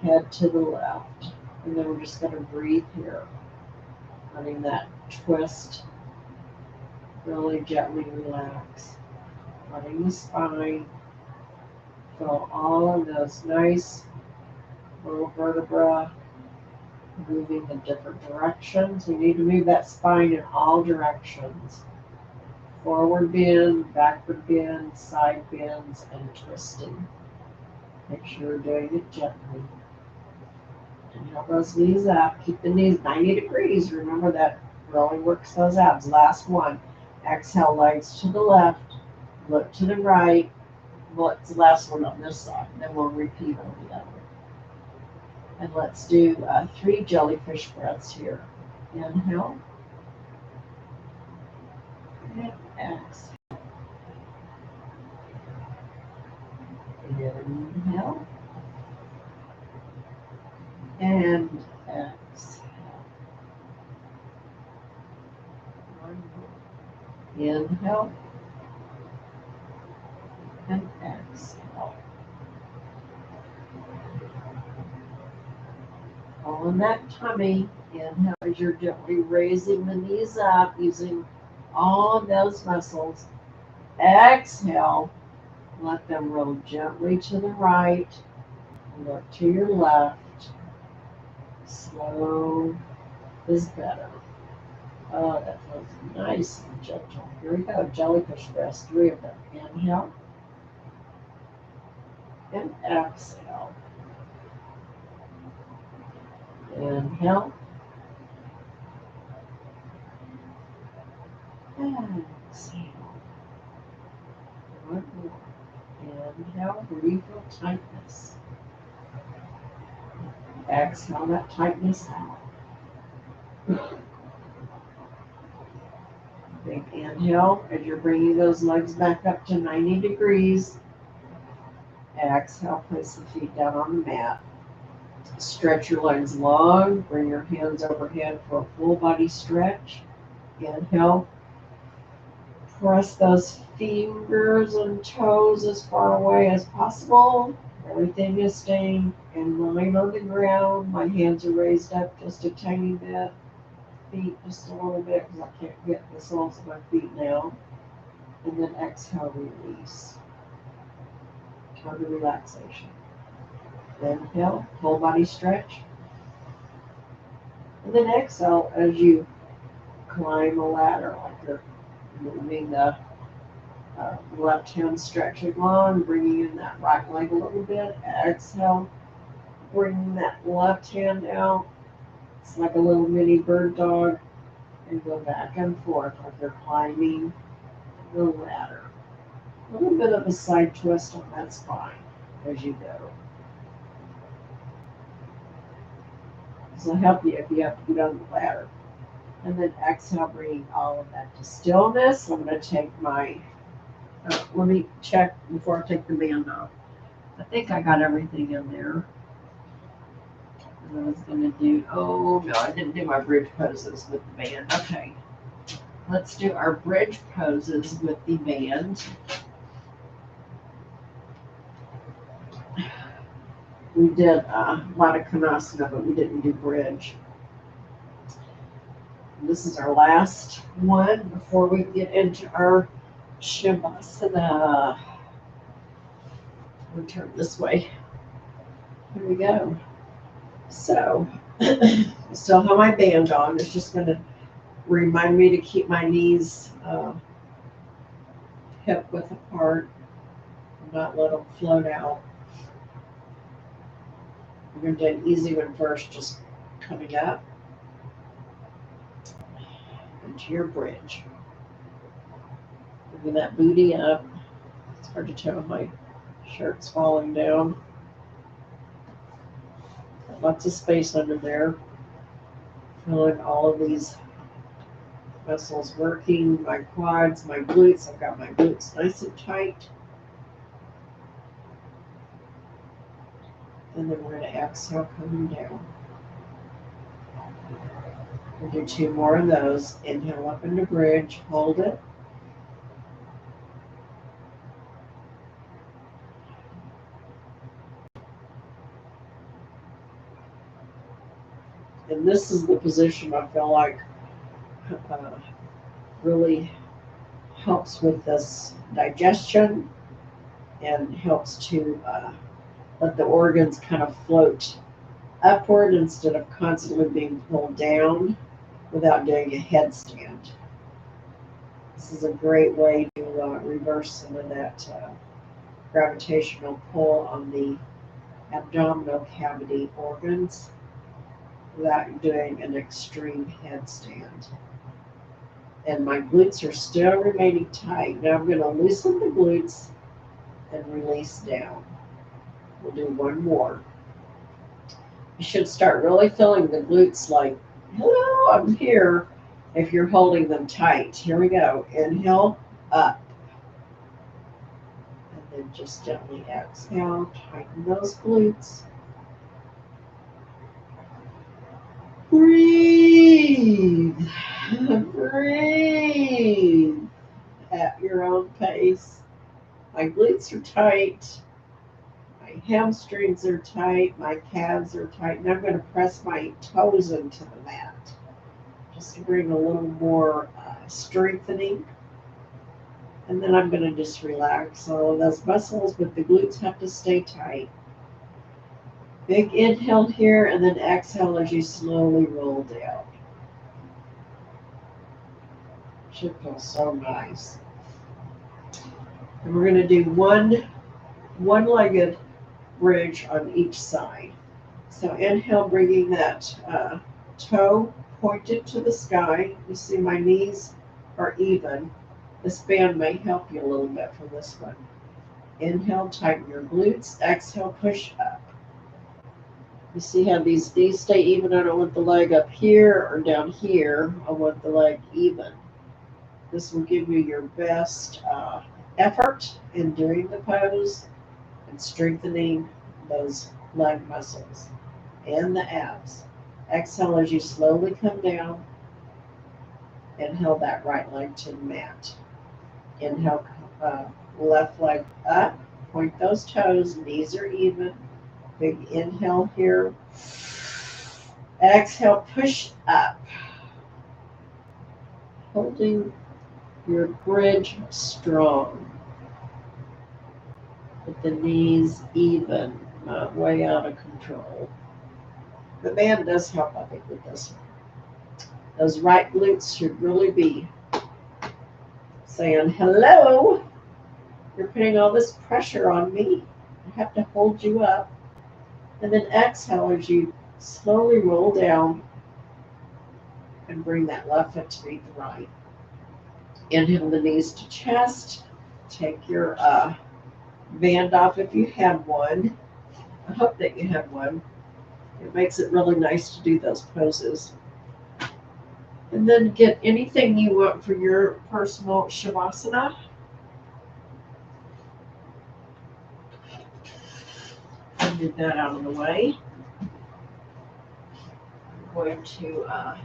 Head to the left. And then we're just going to breathe here. Letting that twist really gently relax. Letting the spine feel all of those nice little vertebrae moving in different directions. You need to move that spine in all directions. Forward bend, backward bend, side bends, and twisting. Make sure you're doing it gently. Inhale those knees up. Keep the knees 90 degrees. Remember that really works those abs. Last one. Exhale, legs to the left. Look to the right. What's the last one on this side? Then we'll repeat over the other. And let's do 3 jellyfish breaths here. Inhale. And exhale. Inhale. And exhale. One more. Inhale. And exhale. Pulling that tummy. Inhale as you're gently raising the knees up, using all of those muscles. Exhale. Let them roll gently to the right. Look to your left. Slow is better. Oh, that feels nice and gentle. Here we go. Jellyfish breaths, 3 of them. Inhale and exhale. Inhale. Exhale. One more. Inhale, where you feel tightness. Exhale that tightness out. Big inhale as you're bringing those legs back up to 90 degrees. Exhale, place the feet down on the mat. Stretch your legs long. Bring your hands overhead for a full body stretch. Inhale. Press those fingers and toes as far away as possible. Everything is staying in line on the ground. My hands are raised up just a tiny bit. Feet just a little bit because I can't get the soles of my feet now. And then exhale, release. Total relaxation. Inhale, full body stretch. And then exhale as you climb a ladder, like you're moving the left hand stretching long, bringing in that right leg a little bit. Exhale, bring that left hand out. It's like a little mini bird dog. And go back and forth like you're climbing the ladder. A little bit of a side twist on that spine as you go. This will help you if you have to get on the ladder. And then exhale, bringing all of that to stillness. I'm going to take my, let me check before I take the band off. I think I got everything in there. And I was going to do, oh no, I didn't do my bridge poses with the band. Okay. Let's do our bridge poses with the band. We did Baddha Konasana, but we didn't do bridge. And this is our last one before we get into our Shavasana. We'll turn this way. Here we go. So, still have my band on. It's just going to remind me to keep my knees hip width apart and not let them float out. We're going to do an easy one first, just coming up into your bridge. Moving that booty up. It's hard to tell, my shirt's falling down. Got lots of space under there. Feeling all of these muscles working, my quads, my glutes. I've got my glutes nice and tight. And then we're going to exhale, coming down. We'll do 2 more of those. Inhale up into bridge, hold it. And this is the position I feel like really helps with this digestion and helps to let the organs kind of float upward instead of constantly being pulled down without doing a headstand. This is a great way to reverse some of that gravitational pull on the abdominal cavity organs without doing an extreme headstand. And my glutes are still remaining tight. Now I'm going to loosen the glutes and release down. We'll do 1 more. You should start really feeling the glutes like, hello, I'm here, if you're holding them tight. Here we go. Inhale, up. And then just gently exhale, tighten those glutes. Breathe. Breathe at your own pace. My glutes are tight. My hamstrings are tight. My calves are tight. And I'm going to press my toes into the mat just to bring a little more strengthening. And then I'm going to just relax all of those muscles, but the glutes have to stay tight. Big inhale here, and then exhale as you slowly roll down. Should feel so nice. And we're going to do one-legged bridge on each side. So inhale, bringing that toe pointed to the sky. You see my knees are even. This band may help you a little bit for this one. Inhale, tighten your glutes. Exhale, push up. You see how these knees stay even. I don't want the leg up here or down here. I want the leg even. This will give you your best effort in doing the pose and strengthening those leg muscles and the abs. Exhale as you slowly come down. Inhale that right leg to the mat. Inhale, left leg up. Point those toes. Knees are even. Big inhale here. Exhale, push up. Holding your bridge strong. With the knees even, not way out of control. The band does help, I think, with this one. Those right glutes should really be saying, hello, you're putting all this pressure on me. I have to hold you up. And then exhale as you slowly roll down and bring that left foot to meet the right. Inhale the knees to chest. Take your band off if you have one. I hope that you have one. It makes it really nice to do those poses. And then get anything you want for your personal Shavasana. And get that out of the way. I'm going to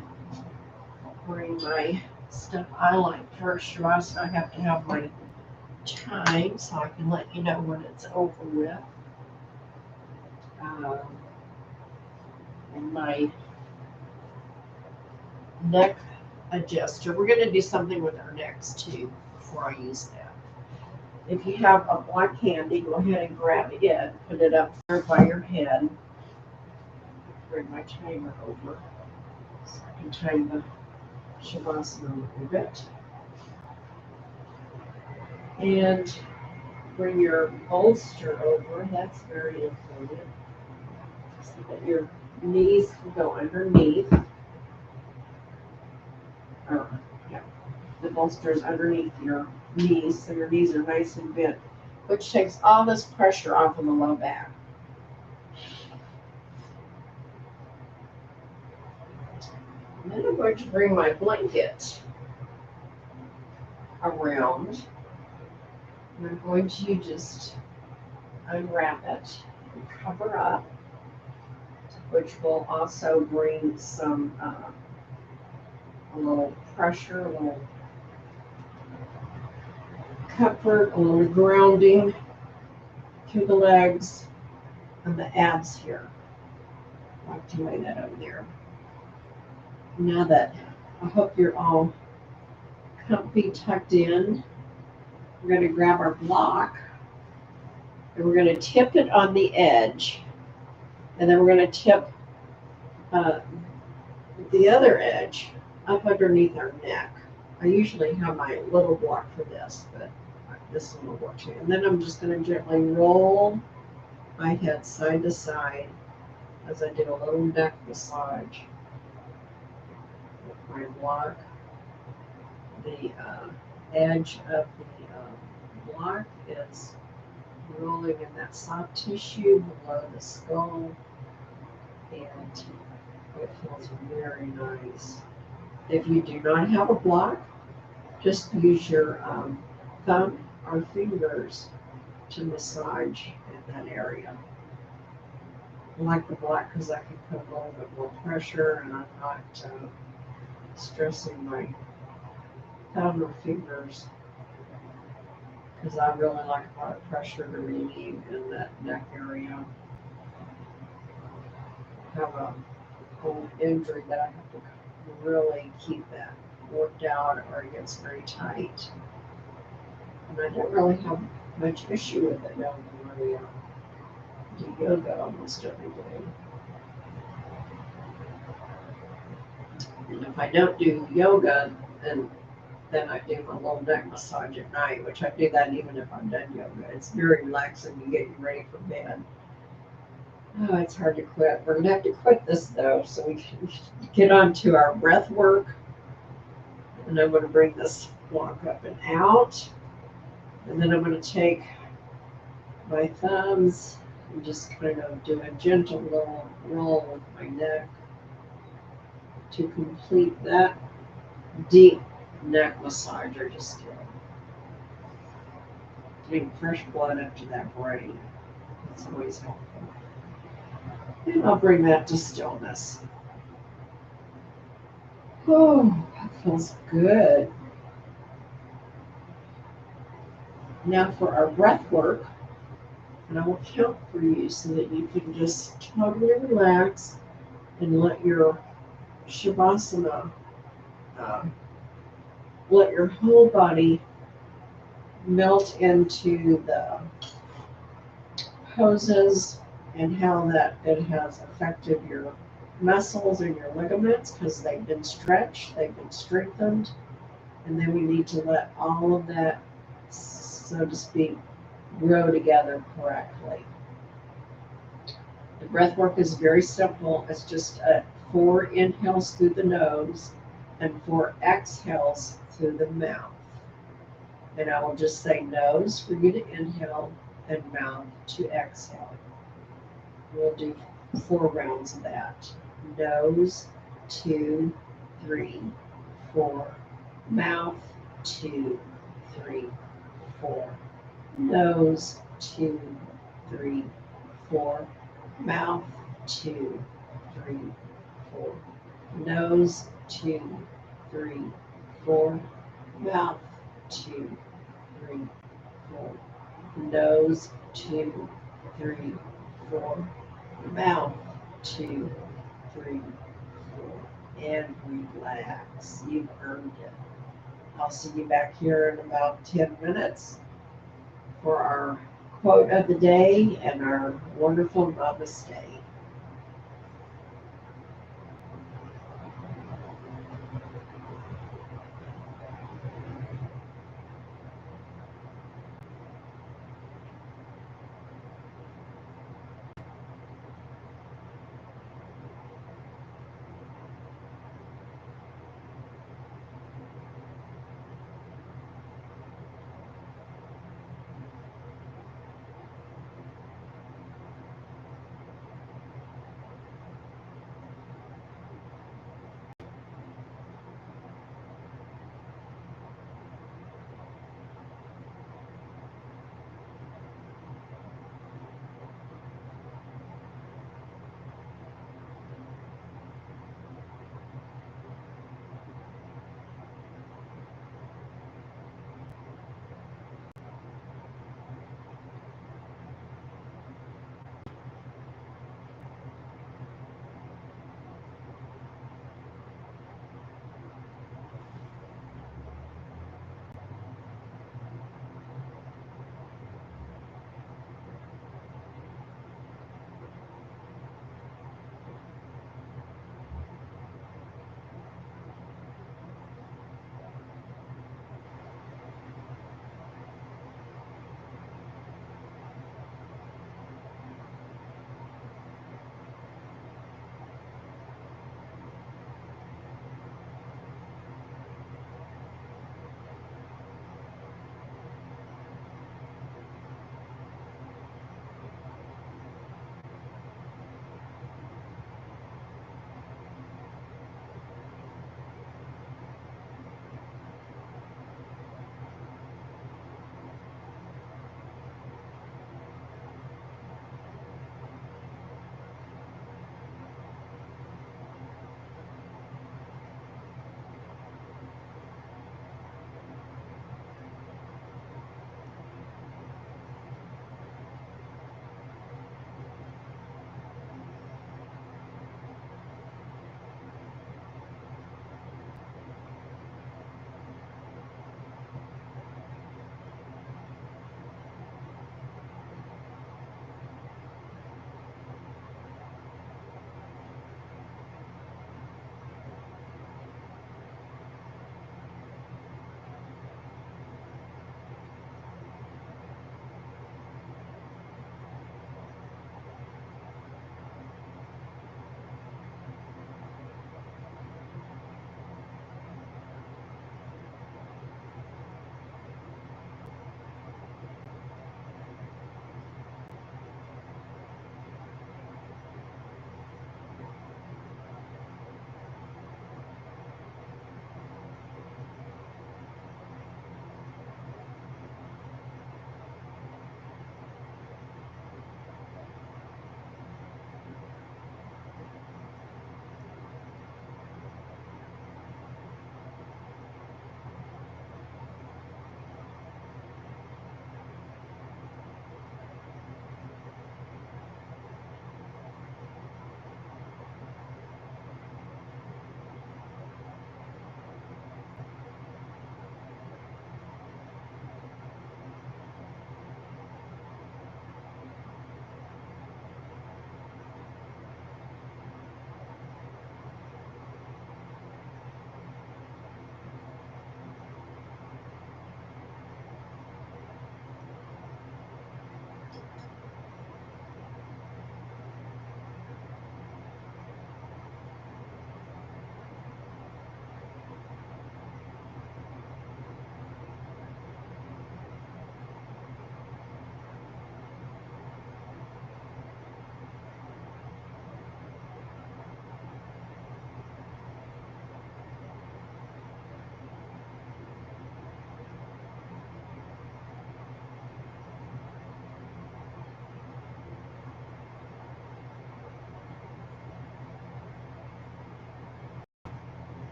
bring my stuff I like for Shavasana. I have to have my time so I can let you know when it's over with. And my neck adjuster. We're going to do something with our necks too before I use that. If you have a black handy, go ahead and grab it, put it up there by your head. Bring my timer over so I can time the Shavasana a little bit. And bring your bolster over. That's very important. So that your knees can go underneath. The bolster is underneath your knees, so your knees are nice and bent, which takes all this pressure off of the low back. And then I'm going to bring my blanket around. And I'm going to just unwrap it and cover up, which will also bring some a little pressure, a little comfort, a little grounding to the legs and the abs here. I like to lay that over there. Now that I hope you're all comfy, tucked in, we're going to grab our block and we're going to tip it on the edge, and then we're going to tip the other edge up underneath our neck. I usually have my little block for this, but this one will work too. And then I'm just going to gently roll my head side to side as I do a little neck massage with my block. The edge of the block is rolling in that soft tissue below the skull, and it feels very nice. If you do not have a block, just use your thumb or fingers to massage in that area. I like the block because I can put a little bit more pressure and I'm not stressing my thumb or fingers, because I really like a lot of pressure to relieve in that neck area. I have a old injury that I have to really keep that worked out or it gets very tight. And I don't really have much issue with it now when I do yoga almost every day. And if I don't do yoga, then then I do my little neck massage at night, which I do that even if I'm done yoga. It's very relaxing to get you ready for bed. Oh, it's hard to quit. We're gonna have to quit this though, so we can get on to our breath work. And I'm gonna bring this block up and out. And then I'm gonna take my thumbs and just kind of do a gentle little roll with my neck to complete that deep neck massage I just did. Getting fresh blood up to that brain. It's always helpful. And I'll bring that to stillness. Oh, that feels good. Now for our breath work, and I will count for you so that you can just totally relax and let your Shavasana, let your whole body melt into the poses and how that it has affected your muscles and your ligaments because they've been stretched, they've been strengthened, and then we need to let all of that, so to speak, grow together correctly. The breath work is very simple. It's just 4 inhales through the nose and 4 exhales through the mouth. And I will just say nose for you to inhale and mouth to exhale. We'll do 4 rounds of that. Nose, 2, 3, 4. Mouth, 2, 3, 4. Nose, 2, 3, 4. Mouth, 2, 3, 4. Nose, 2, 3, 4. Mouth, 2, 3, 4. Nose, 2, 3, 4. Mouth, 2, 3, 4. And relax. You've earned it. I'll see you back here in about 10 minutes for our quote of the day and our wonderful namaste.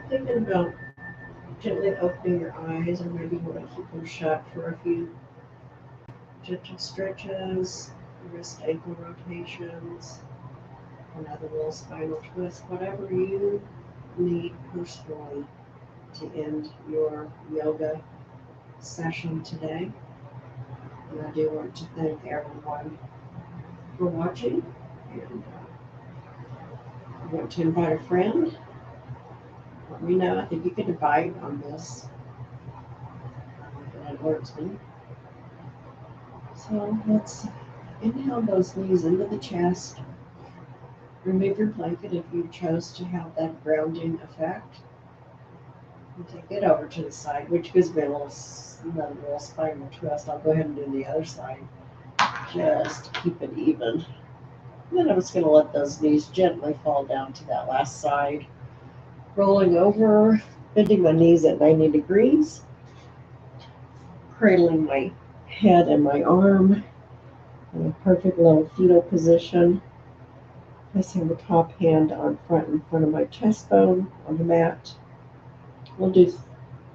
thinking about gently opening your eyes, or maybe you want to keep them shut for a few gentle stretches, wrist ankle rotations, another little spinal twist, whatever you need personally to end your yoga session today. And I do want to thank everyone for watching, and I want to invite a friend. Let me know. I think you can invite on this. That alerts me. So let's inhale those knees into the chest. Remove your blanket if you chose to have that grounding effect. And take it over to the side, which gives me another little spinal twist. I'll go ahead and do the other side just to keep it even. And then I'm just going to let those knees gently fall down to that last side. Rolling over, bending my knees at 90 degrees. Cradling my head and my arm in a perfect little fetal position. Placing the top hand in front of my chest bone on the mat. We'll do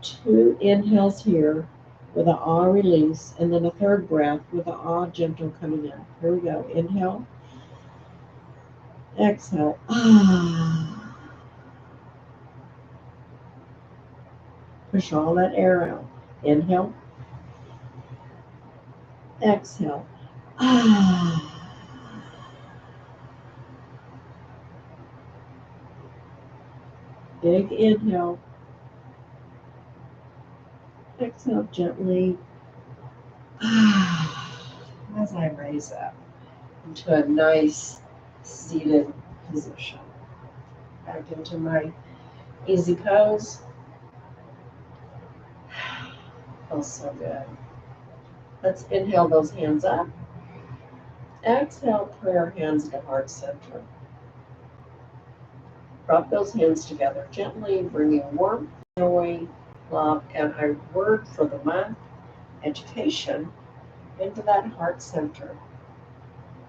2 inhales here with an ah release, and then a third breath with an ah gentle coming in. Here we go. Inhale. Exhale. Ah. Push all that air out. Inhale. Exhale. Ah. Big inhale. Exhale gently. As I raise up into a nice seated position. Back into my easy pose. Feels so good. Let's inhale those hands up. Exhale, prayer hands to heart center. Rub those hands together gently, bringing warmth, joy, love, and a word for the month, education, into that heart center.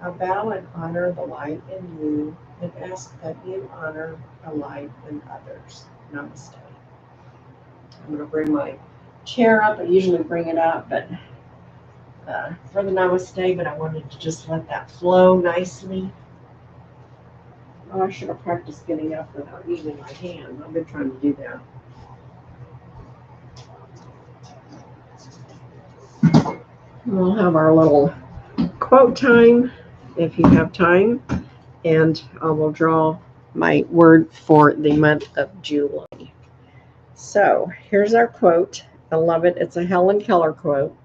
I bow and honor the light in you and ask that you honor the light in others. Namaste. I'm going to bring my chair up. I usually bring it up, but for the namaste, but I wanted to just let that flow nicely. Oh, I should have practiced getting up without using my hand. I've been trying to do that. We'll have our little quote time if you have time, and I will draw my word for the month of July. So here's our quote. I love it. It's a Helen Keller quote.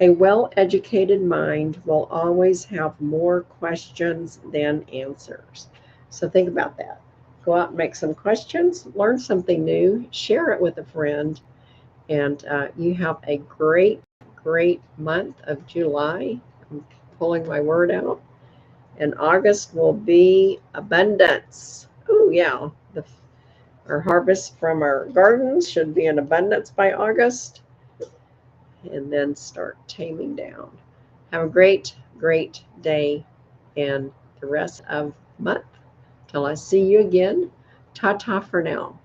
A well-educated mind will always have more questions than answers. So think about that. Go out and make some questions, learn something new, share it with a friend, and you have a great, great month of July. I'm pulling my word out. And August will be abundance. Oh, yeah. Our harvest from our gardens should be in abundance by August. And then start taming down. Have a great, great day and the rest of the month. Till I see you again, ta-ta for now.